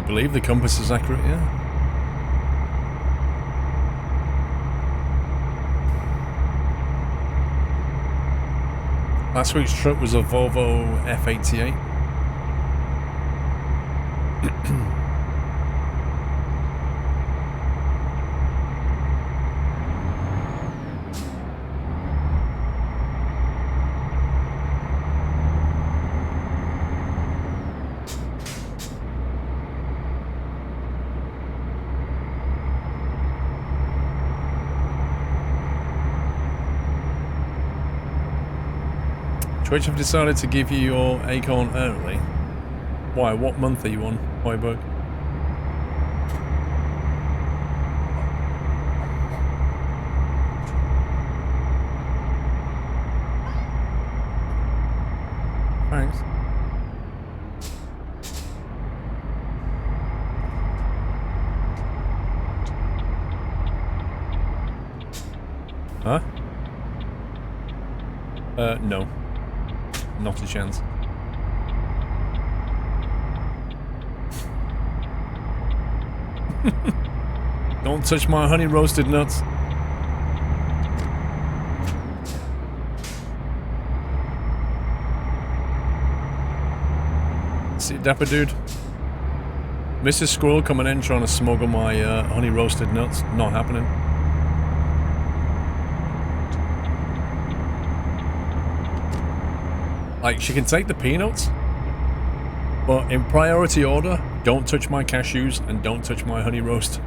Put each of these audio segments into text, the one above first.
believe the compass is accurate, yeah. Last week's truck was a Volvo F88. Twitch have decided to give you your Acorn early. Why? What month are you on, Hoiberg? Thanks. Huh? No. Not a chance. Don't touch my honey roasted nuts. See, dapper dude. Mrs. Squirrel coming in trying to smuggle my honey roasted nuts. Not happening. Like, she can take the peanuts, but in priority order, don't touch my cashews and don't touch my honey roast.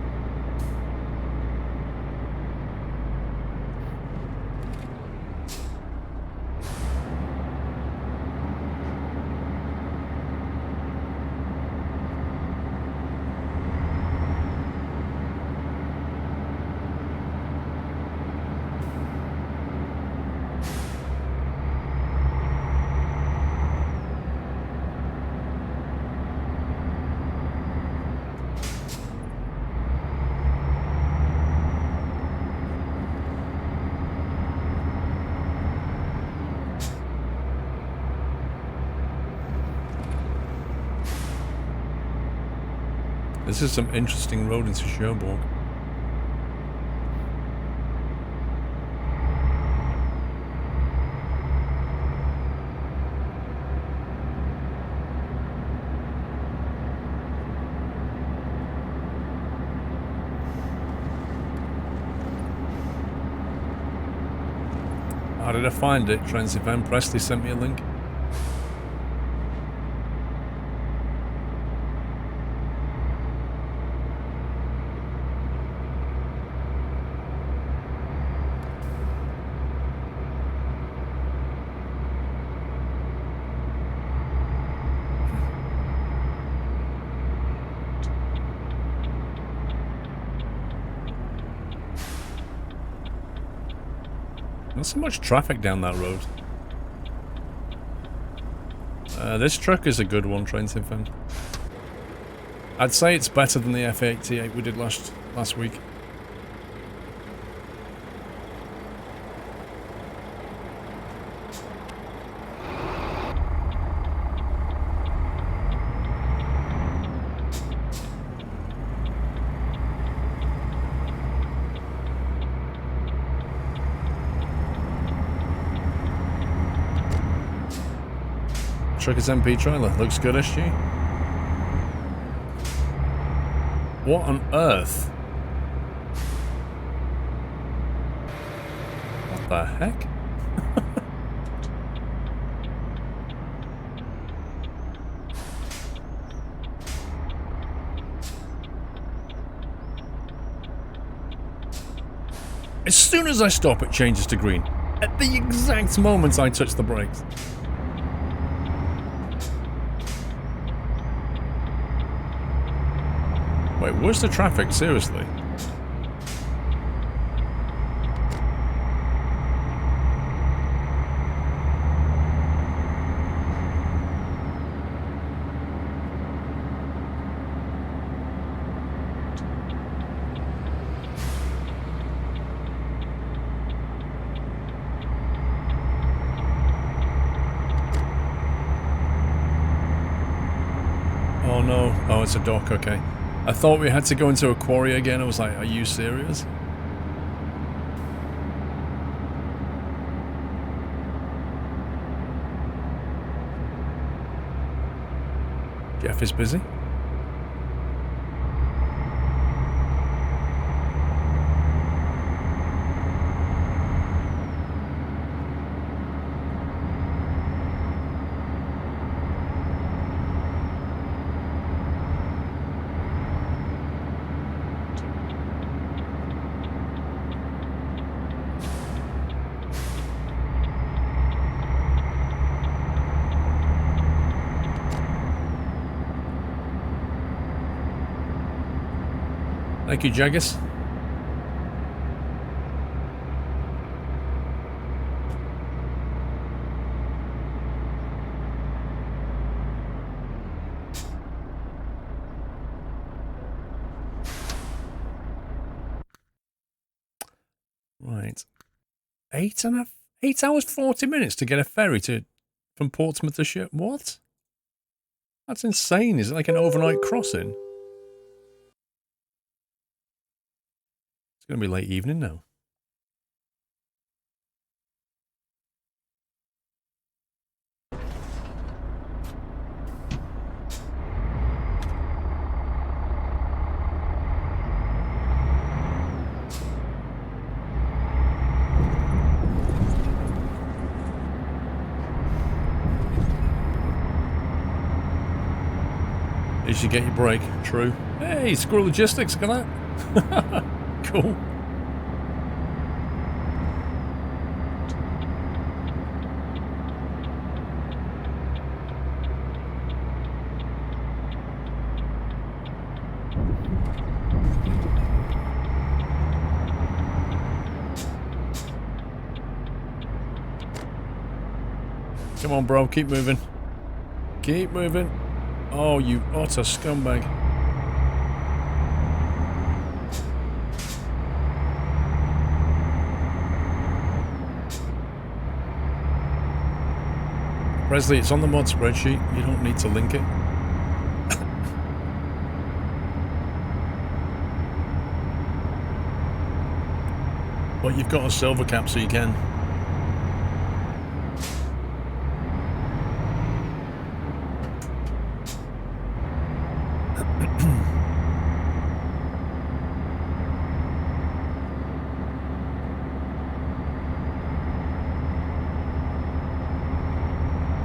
This is some interesting road into Cherbourg. How did I find it? Transylvania Presley sent me a link. Not so much traffic down that road. This truck is a good one, Trainsinfan. I'd say it's better than the F88 we did last week. Truckers MP trailer. Looks good, SG. What on earth? What the heck? As soon as I stop, it changes to green. At the exact moment I touch the brakes. Wait, where's the traffic? Seriously? Oh no. Oh, it's a dock, okay. I thought we had to go into a quarry again. I was like, are you serious? Jeff is busy. Thank you, Jaggis. Right. 8 hours 40 minutes to get a ferry from Portsmouth to Ship. What? That's insane. Is it like an overnight crossing? It's going to be late evening now. You should get your break. True. Hey, Squirrel Logistics, look at that. Cool. Come on, bro. Keep moving. Keep moving. Oh, you utter scumbag. Presley, it's on the mod spreadsheet. You don't need to link it. But you've got a silver cap, so you can.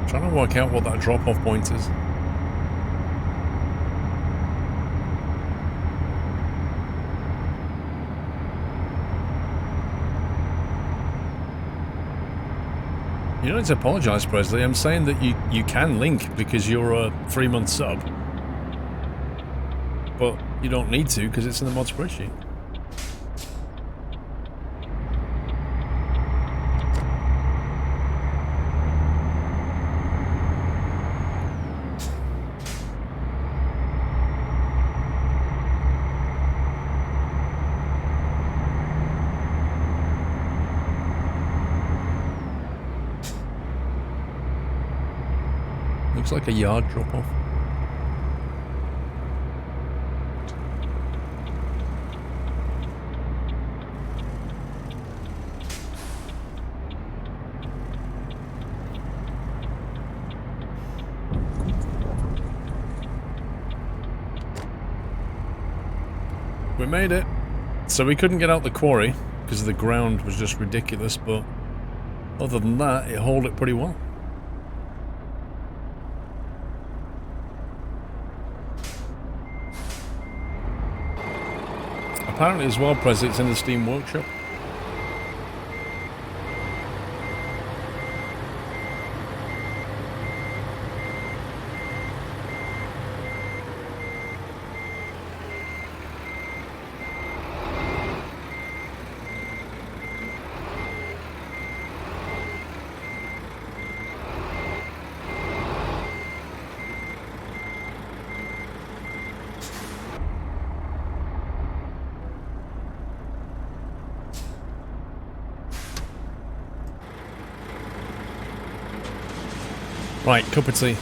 Trying to work out what that drop-off point is. You don't need to apologise, Presley. I'm saying that you can link because you're a 3-month sub. But you don't need to because it's in the mod spreadsheet. Looks like a yard drop-off. We made it. So we couldn't get out the quarry because the ground was just ridiculous, but other than that, it hauled it pretty well. Apparently as well, Prez, it's in the Steam Workshop. Right, cup of tea.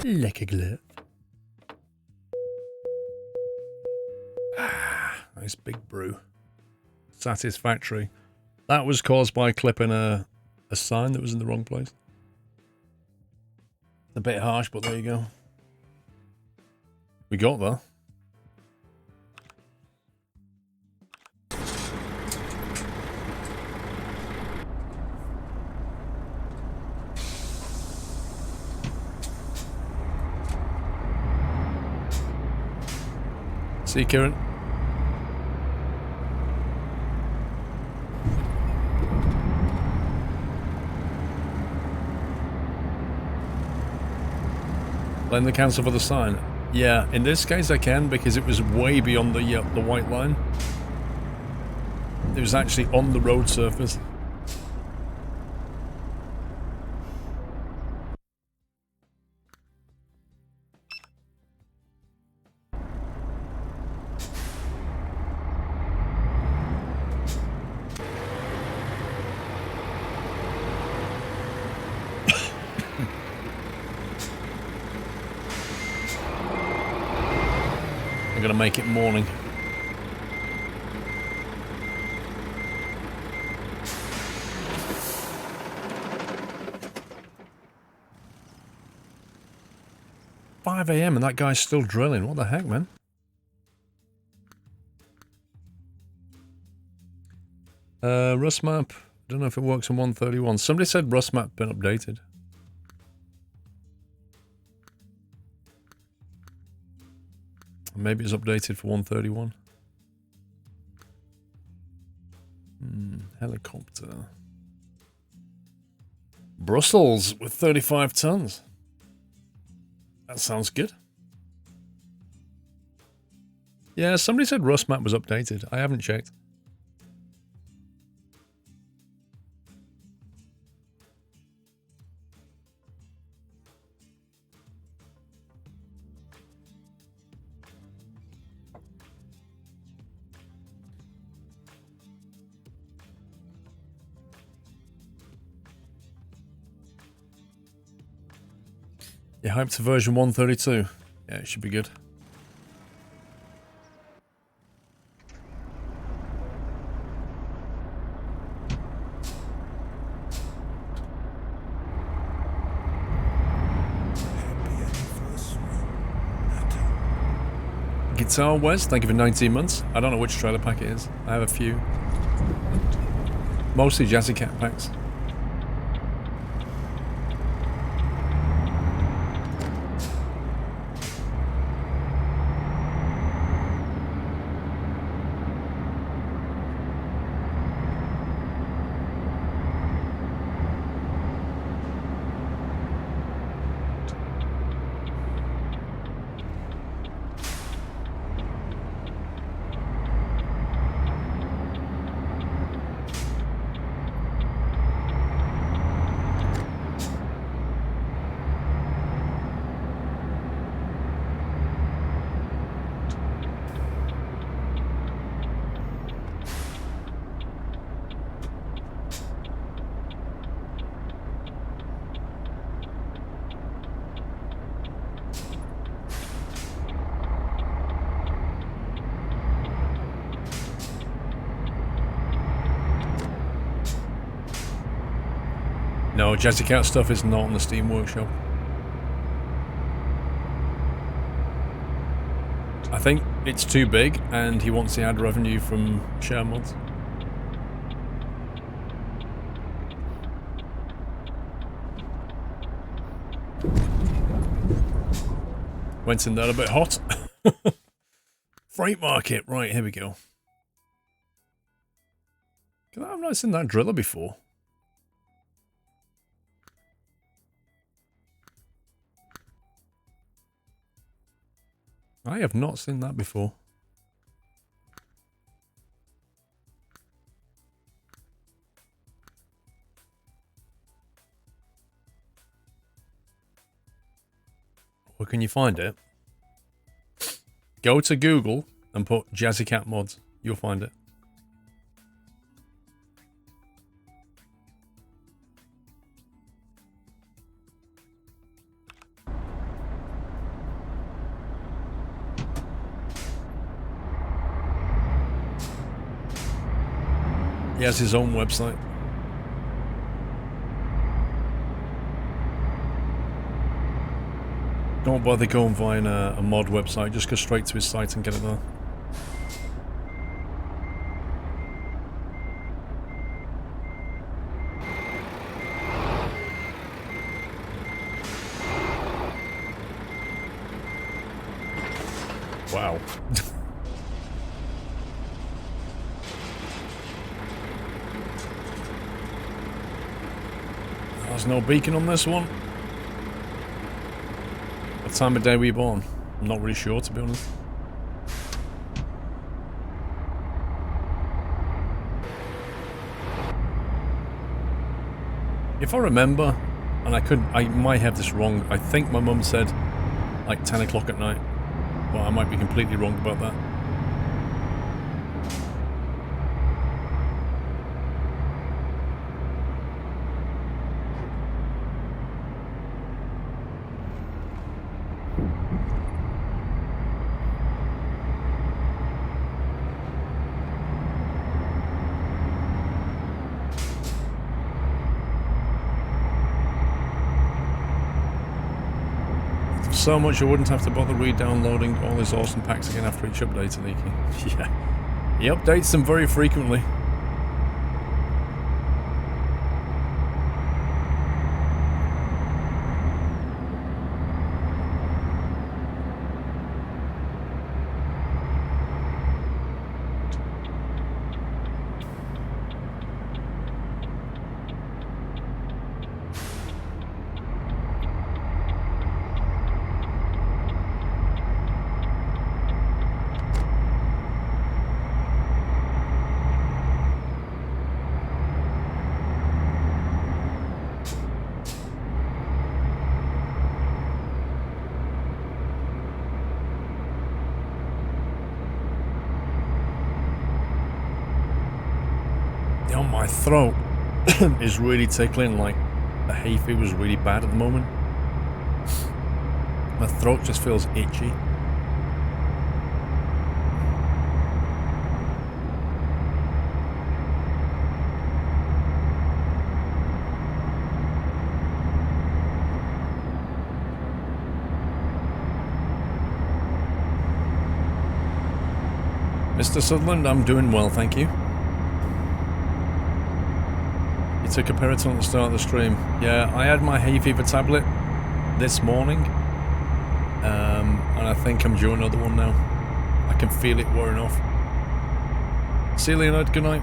Like a glove. Ah, nice big brew. Satisfactory. That was caused by clipping a sign that was in the wrong place. A bit harsh, but there you go. We got there. See you, Kieran. Blame the council for the sign. Yeah, in this case I can because it was way beyond the white line. It was actually on the road surface. I'm gonna make it morning. $5 AM and that guy's still drilling. What the heck, man? Rust map. Don't know if it works on 131. Somebody said Rust map been updated. Maybe it's updated for 131. Helicopter. Brussels with 35 tons. That sounds good. Yeah, somebody said Rust map was updated. I haven't checked. Yeah, hyped to version 132. Yeah, it should be good. Guitar Wes, thank you for 19 months. I don't know which trailer pack it is. I have a few. Mostly Jazzy Cat packs. No, Jazzy Cat stuff is not on the Steam Workshop. I think it's too big and he wants the ad revenue from share mods. Went in there a bit hot. Freight market, right, here we go. I've not seen that driller before. I have not seen that before. Where can you find it? Go to Google and put Jazzy Cat mods. You'll find it. He has his own website. Don't bother going via a mod website, just go straight to his site and get it there. Wow. There's no beacon on this one. What time of day were you born? I'm not really sure, to be honest. If I remember, and I might have this wrong, I think my mum said like 10 o'clock at night, but I might be completely wrong about that. So much I wouldn't have to bother re-downloading all his awesome packs again after each update, Aniki. Yeah. He updates them very frequently. My throat is really tickling, like the hay fever was really bad at the moment. My throat just feels itchy. Mr. Sutherland, I'm doing well, thank you. Took a Piriton at the start of the stream. Yeah, I had my hay fever tablet this morning, and I think I'm due another one now. I can feel it wearing off. See you, Leonard. Good night.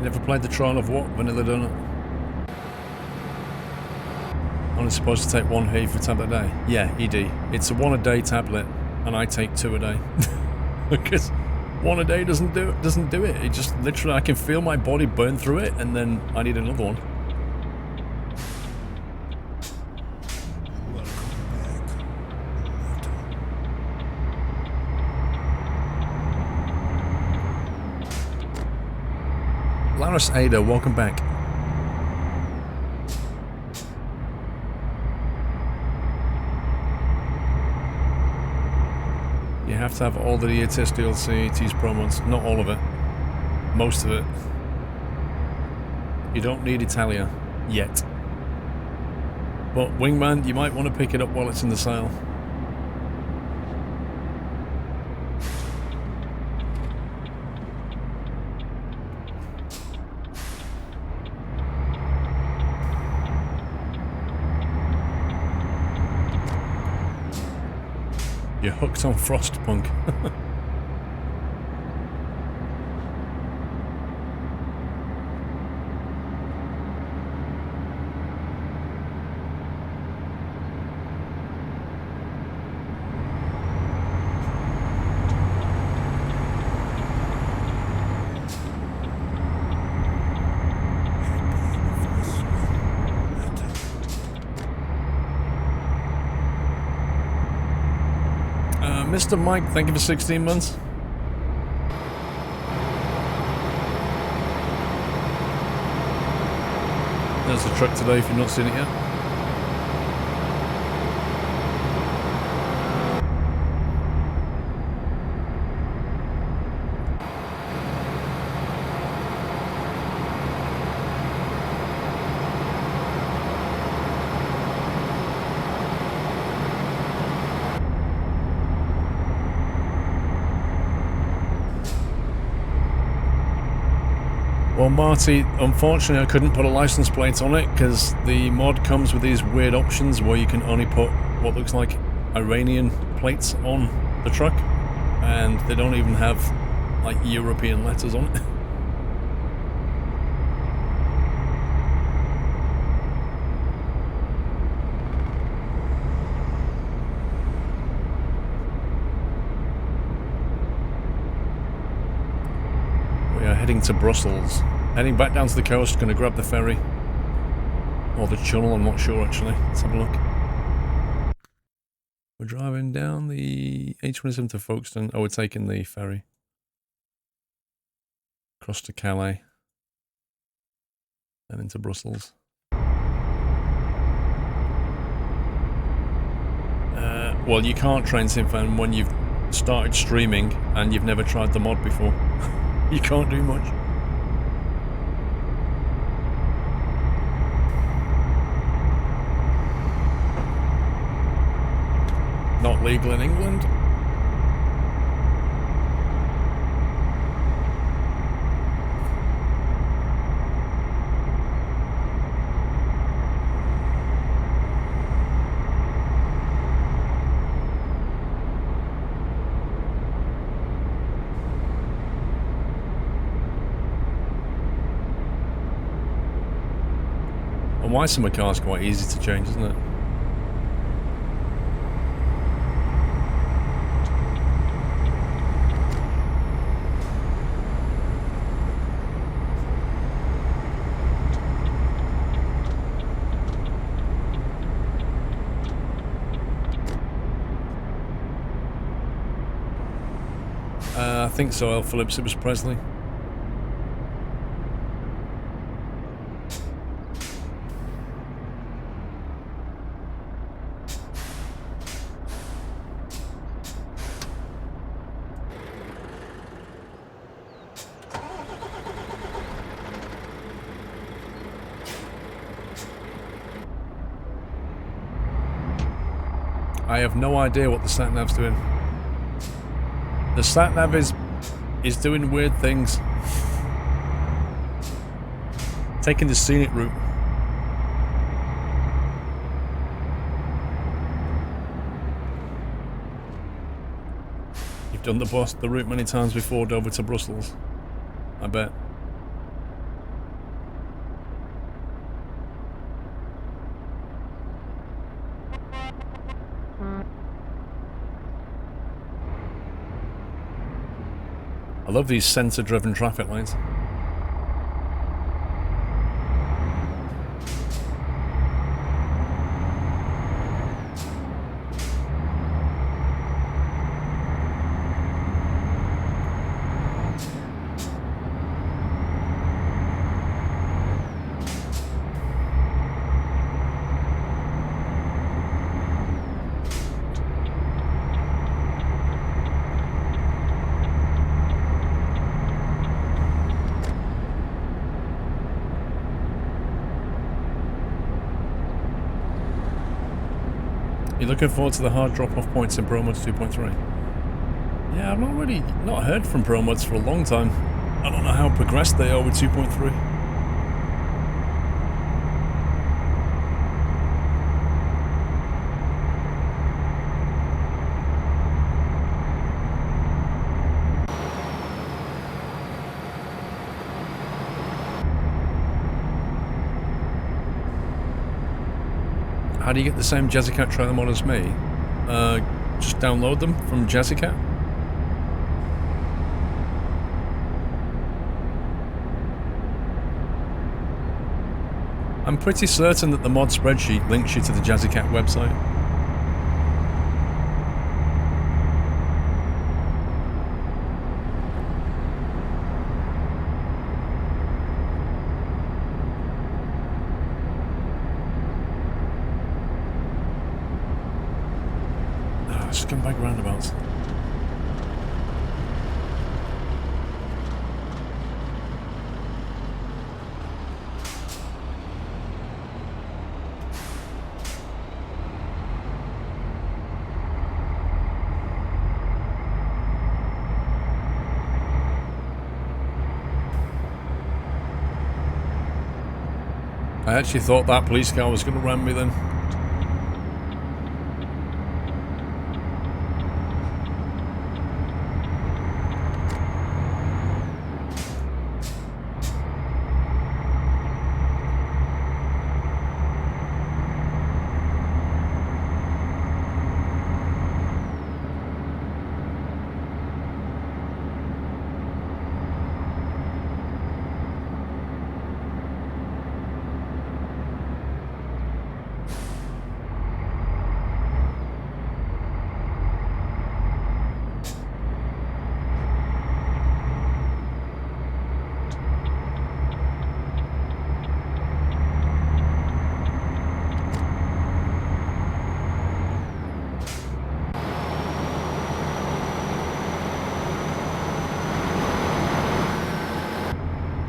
Never played the trial of what? Vanilla Donut? Only supposed to take one hay for a tablet a day? Yeah, ED. It's a 1 a day tablet, and I take 2 a day. Because 1 a day doesn't do it. It just literally, I can feel my body burn through it, and then I need another one. Laris Ada, welcome back. You have to have all the ETS DLC to use Pro mods. Not all of it. Most of it. You don't need Italia. Yet. But Wingman, you might want to pick it up while it's in the sale. You're hooked on Frostpunk. Mr. Mike, thank you for 16 months. There's the truck today if you've not seen it yet. Well, Marty, unfortunately I couldn't put a license plate on it because the mod comes with these weird options where you can only put what looks like Iranian plates on the truck, and they don't even have like European letters on it. Heading to Brussels. Heading back down to the coast, going to grab the ferry. Or the channel, I'm not sure actually. Let's have a look. We're driving down the A27 to Folkestone. Oh, we're taking the ferry. Across to Calais. And into Brussels. Well, you can't train Simfan when you've started streaming and you've never tried the mod before. You can't do much. Not legal in England. Why some cars quite easy to change, isn't it? I think so, L. Phillips, it was Presley. I have no idea what the sat-nav's doing. The sat-nav is doing weird things. Taking the scenic route. You've done the route many times before, Dover to Brussels. I bet. I love these sensor-driven traffic lights. Looking forward to the hard drop-off points in ProMods 2.3. Yeah, I've not heard from ProMods for a long time. I don't know how progressed they are with 2.3. How do you get the same Jazzycat trailer mod as me? Just download them from Jazzycat. I'm pretty certain that the mod spreadsheet links you to the Jazzycat website. Scumbag roundabouts. I actually thought that police car was going to ram me then.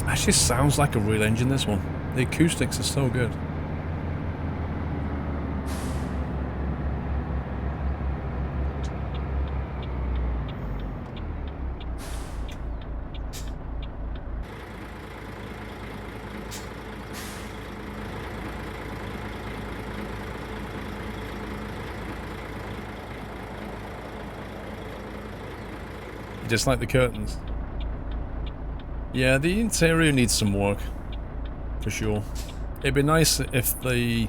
Actually sounds like a real engine, this one. The acoustics are so good. Just like the curtains. Yeah, the interior needs some work, for sure. It'd be nice if the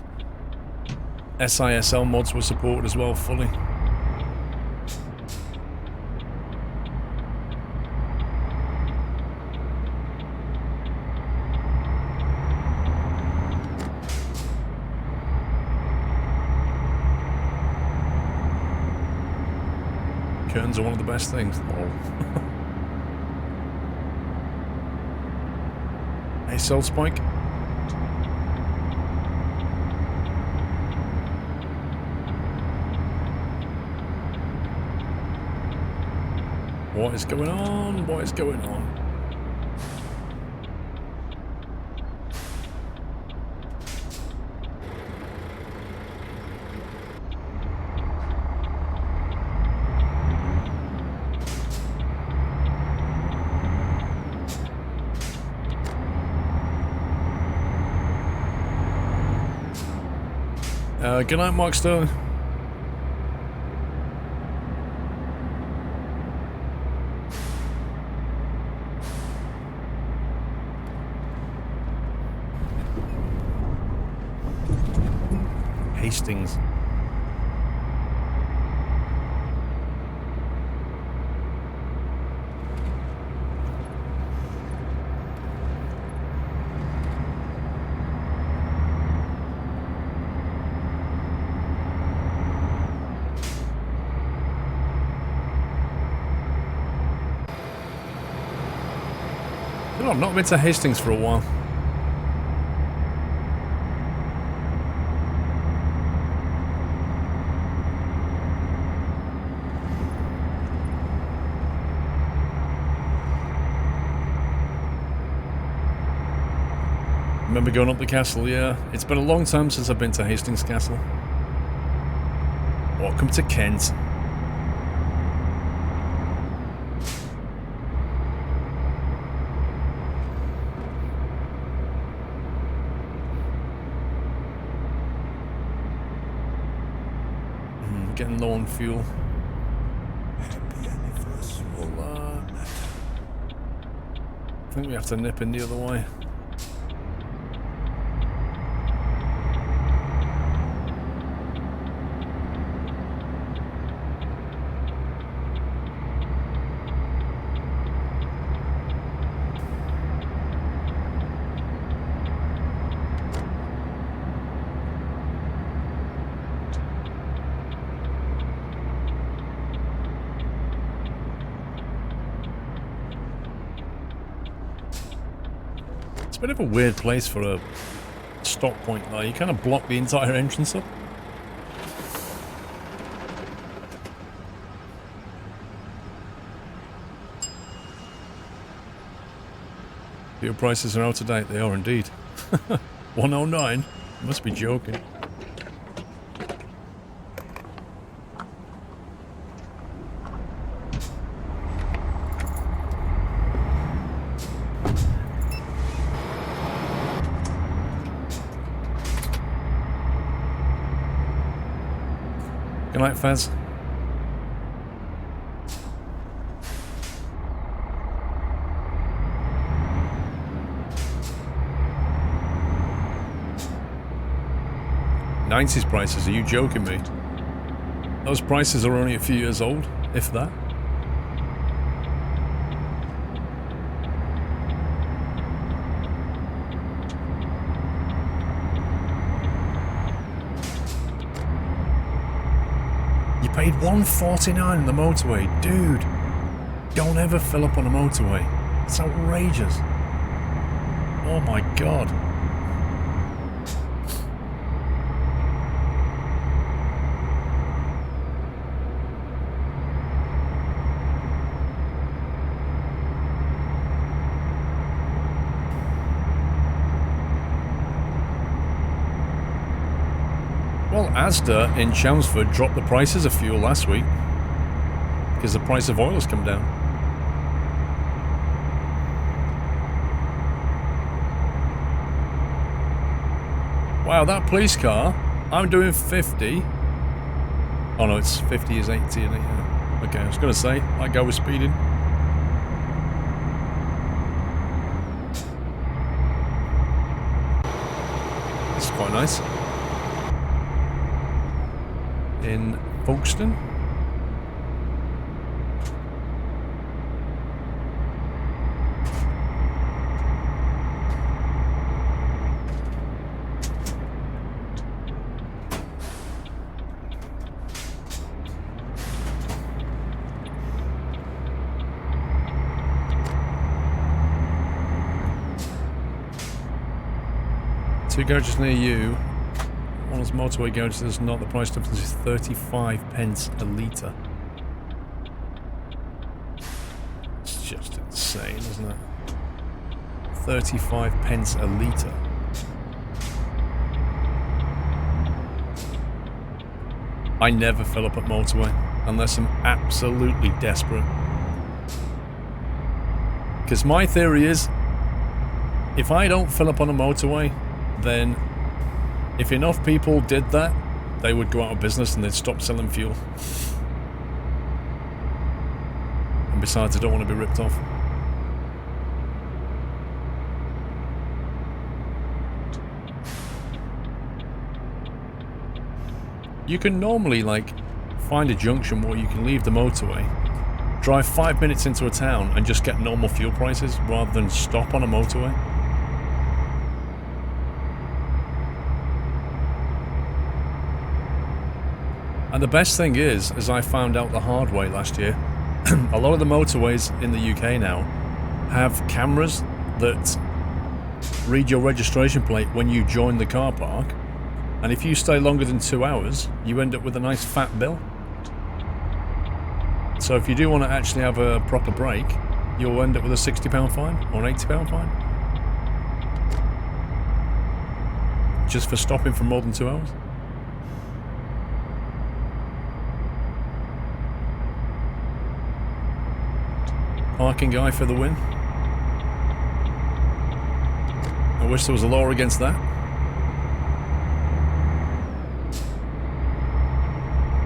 SISL mods were supported as well, fully. Curtains are one of the best things. Lol. Hey, Soul Spike. What is going on? What is going on? Good night, Mark Stone. Hastings. I've not been to Hastings for a while. Remember going up the castle, yeah. It's been a long time since I've been to Hastings Castle. Welcome to Kent. Getting low on fuel. Well, I think we have to nip in the other way. Bit of a weird place for a stop point though. You kind of block the entire entrance up. Fuel prices are out of date. They are indeed. 109? You must be joking. Good night, Faz. '90s prices, are you joking me? Those prices are only a few years old, if that. You paid $149 on the motorway, dude. Don't ever fill up on a motorway. It's outrageous. Oh my god. Well, Asda in Chelmsford dropped the prices of fuel last week because the price of oil has come down. Wow, that police car, I'm doing 50. Oh no, it's 50 is 80, isn't it? Yeah. Okay, I was going to say, that guy was speeding. This is quite nice. In Folkestone. Two garages near you. One is motorway garage, there's not. The price difference is 35 pence a litre. It's just insane, isn't it? 35 pence a litre. I never fill up at motorway unless I'm absolutely desperate. Because my theory is, if I don't fill up on a motorway, then if enough people did that, they would go out of business and they'd stop selling fuel. And besides, I don't want to be ripped off. You can normally, like, find a junction where you can leave the motorway, drive 5 minutes into a town and just get normal fuel prices rather than stop on a motorway. And the best thing is, as I found out the hard way last year, a lot of the motorways in the UK now have cameras that read your registration plate when you join the car park, and if you stay longer than 2 hours, you end up with a nice fat bill. So if you do want to actually have a proper break, you'll end up with a £60 fine or an £80 fine. Just for stopping for more than 2 hours. Parking guy for the win. I wish there was a law against that.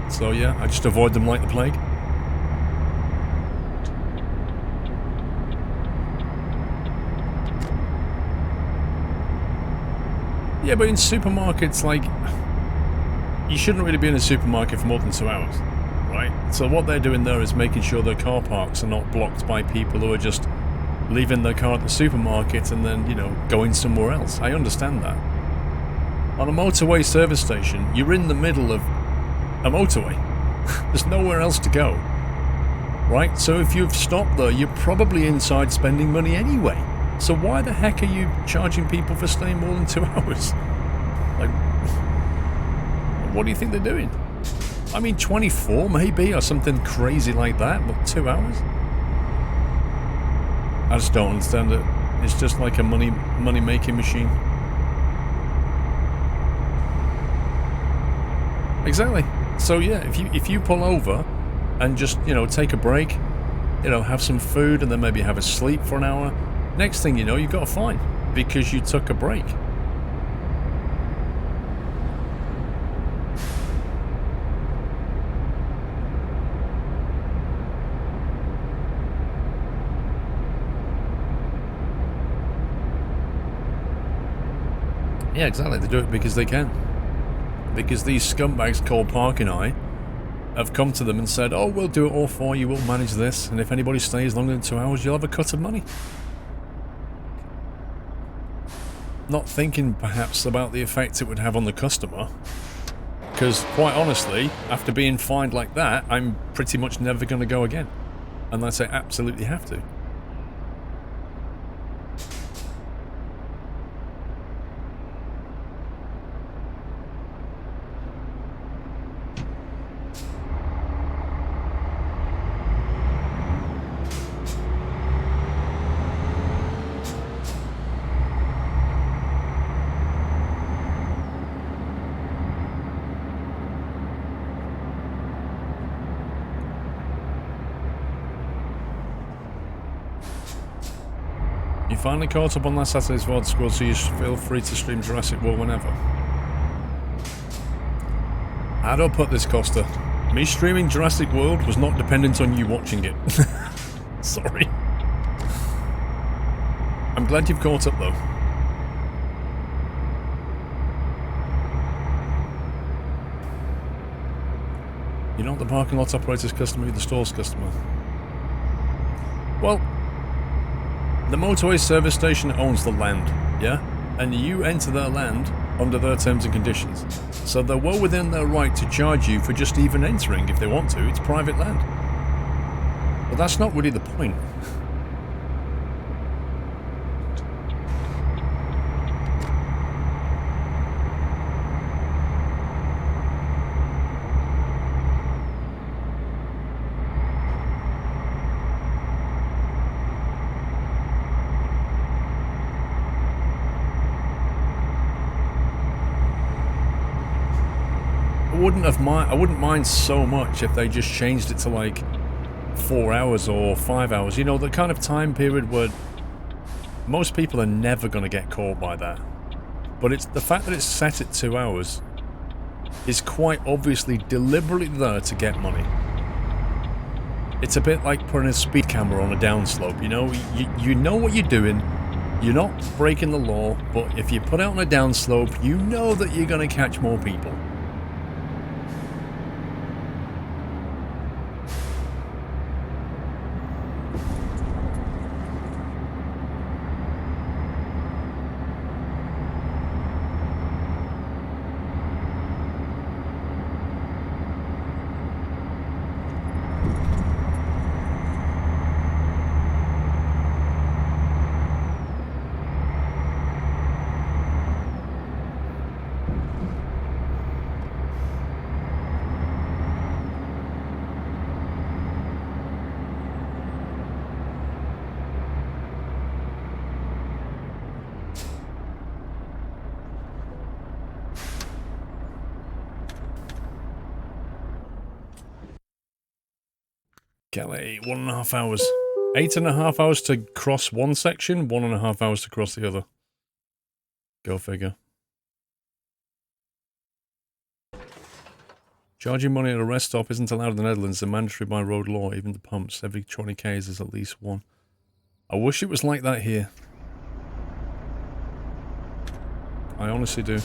So yeah, I just avoid them like the plague. Yeah, but in supermarkets, like, you shouldn't really be in a supermarket for more than 2 hours. Right? So what they're doing there is making sure their car parks are not blocked by people who are just leaving their car at the supermarket and then, you know, going somewhere else. I understand that. On a motorway service station, you're in the middle of a motorway. There's nowhere else to go. Right? So if you've stopped there, you're probably inside spending money anyway. So why the heck are you charging people for staying more than 2 hours? Like, what do you think they're doing? I mean, 24 maybe, or something crazy like that, but 2 hours? I just don't understand it. It's just like a money-making machine. Exactly. So yeah, if you pull over and just, you know, take a break, you know, have some food and then maybe have a sleep for an hour, next thing you know, you've got a fine because you took a break. Yeah, exactly. They do it because they can. Because these scumbags called Park and I have come to them and said, oh, we'll do it all for you, we'll manage this, and if anybody stays longer than 2 hours, you'll have a cut of money. Not thinking, perhaps, about the effect it would have on the customer. Because, quite honestly, after being fined like that, I'm pretty much never going to go again. Unless I absolutely have to. You finally caught up on last Saturday's VOD, Squirrel, so you feel free to stream Jurassic World whenever. How do I put this, Costa? Me streaming Jurassic World was not dependent on you watching it. Sorry. I'm glad you've caught up, though. You're not the parking lot operator's customer, you're the store's customer. Well, the Motorway service station owns the land, yeah? And you enter their land under their terms and conditions. So they're well within their right to charge you for just even entering if they want to. It's private land. But that's not really the point. I wouldn't mind so much if they just changed it to like 4 hours or 5 hours. You know, the kind of time period where most people are never going to get caught by that. But it's the fact that it's set at 2 hours is quite obviously deliberately there to get money. It's a bit like putting a speed camera on a downslope, you know? You know what you're doing. You're not breaking the law, but if you put it on a downslope, you know that you're going to catch more people. Kelly, 1.5 hours. 8.5 hours to cross one section, 1.5 hours to cross the other. Go figure. Charging money at a rest stop isn't allowed in the Netherlands. It's mandatory by road law, even the pumps. Every 20 k's is at least one. I wish it was like that here. I honestly do.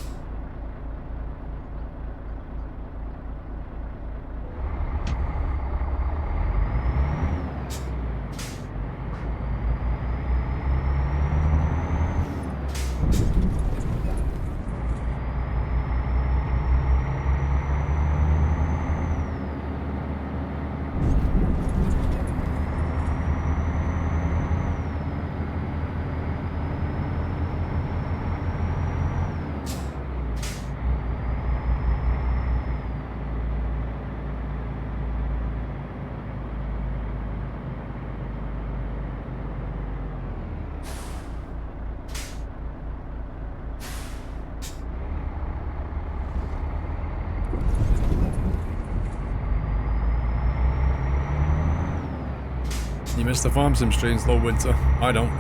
miss the farm sim streams, low winter. I don't.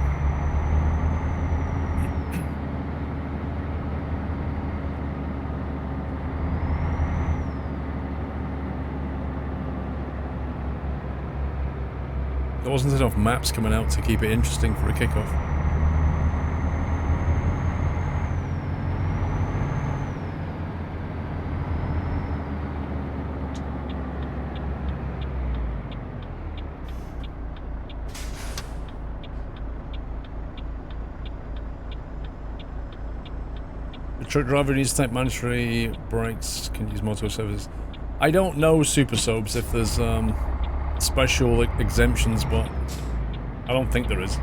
There wasn't enough maps coming out to keep it interesting for a kickoff. The truck driver needs to take mandatory breaks, can use motorway services. I don't know, Super Sobs, if there's special exemptions, but I don't think there is.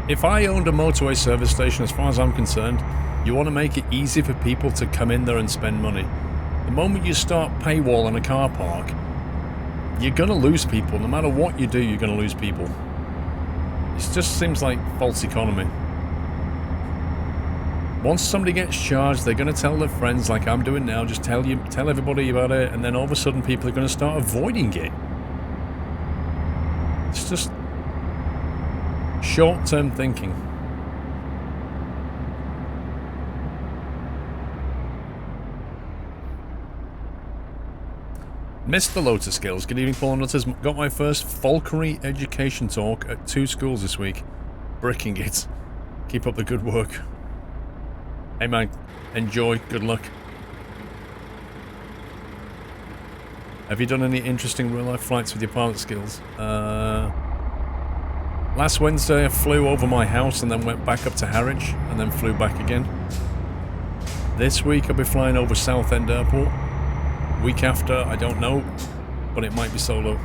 If I owned a motorway service station, as far as I'm concerned, you want to make it easy for people to come in there and spend money. The moment you start paywalling a car park, you're going to lose people. No matter what you do, you're going to lose people. It just seems like false economy. Once somebody gets charged, they're going to tell their friends, like I'm doing now, just tell everybody about it, and then all of a sudden people are going to start avoiding it. It's just short-term thinking. Mr. Lotus Skills, good evening, Paul and Nutters. Got my first falconry education talk at 2 schools this week. Bricking it. Keep up the good work. Hey man, enjoy, good luck. Have you done any interesting real-life flights with your pilot skills? Last Wednesday I flew over my house and then went back up to Harwich and then flew back again. This week I'll be flying over Southend Airport. Week after, I don't know, but it might be solo.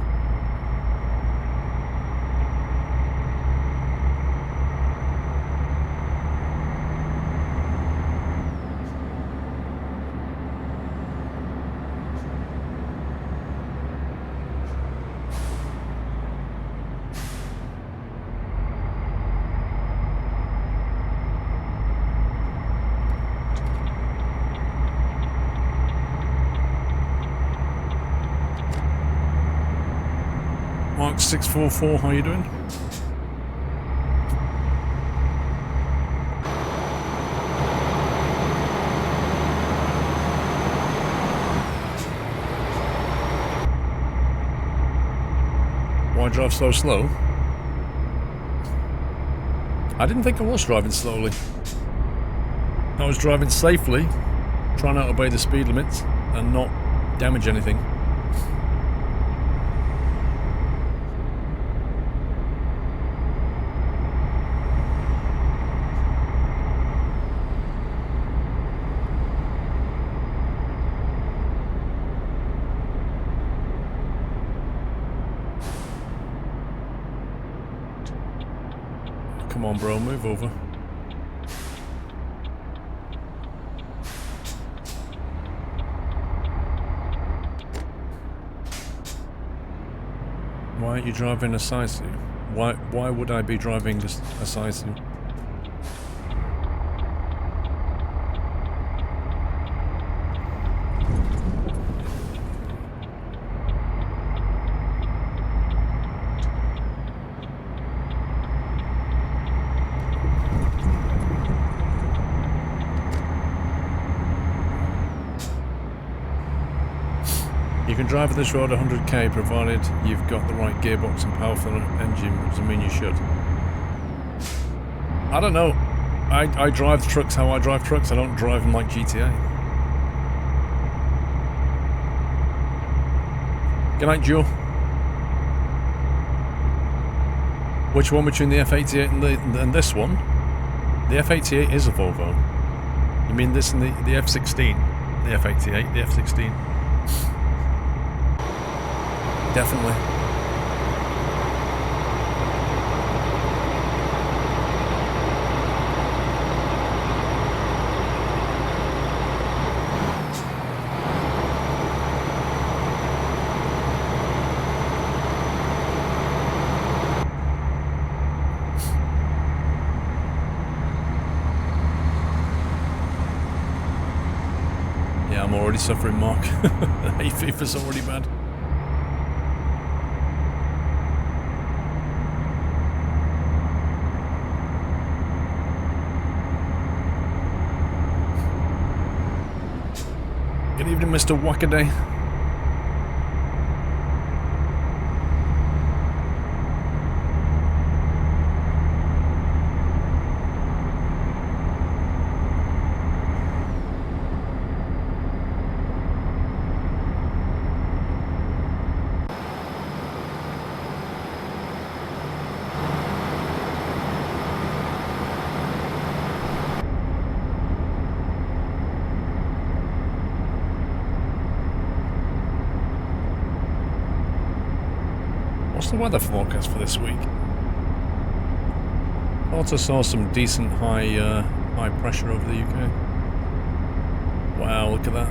Mark 644, how you doing? Why drive so slow? I didn't think I was driving slowly. I was driving safely, trying to obey the speed limits and not damage anything. Come on, bro, move over. Why aren't you driving a Saizu? Why would I be driving a Saizu? You can drive this road 100k provided you've got the right gearbox and powerful engine, which doesn't mean you should. I don't know. I drive trucks how I drive trucks. I don't drive them like GTA. Good night, Joe. Which one between the F88 and this one? The F88 is a Volvo. You mean this and the F16? The F88, the F16. Definitely. already suffering, Mark. Hay fever's already bad. Good evening, Mr. Wackaday. What's the weather forecast for this week? Also saw some decent high pressure over the UK. Wow, look at that.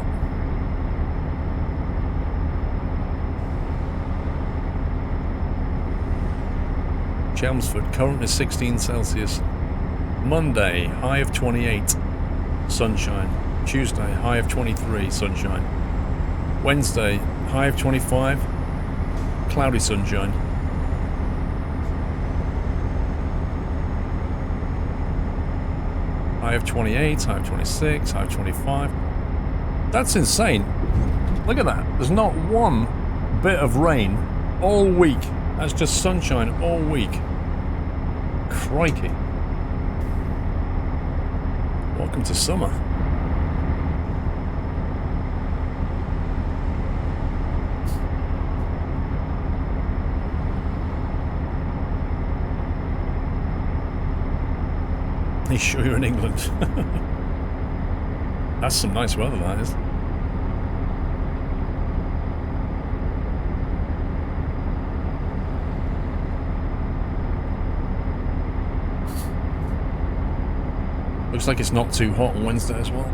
Chelmsford, currently 16 Celsius. Monday, high of 28, sunshine. Tuesday, high of 23, sunshine. Wednesday, high of 25, cloudy sunshine. High of 28, high of 26, high of 25. That's insane. Look at that. There's not one bit of rain all week. That's just sunshine all week. Crikey. Welcome to summer. Are you sure you're in England? That's some nice weather, that is. Looks like it's not too hot on Wednesday as well.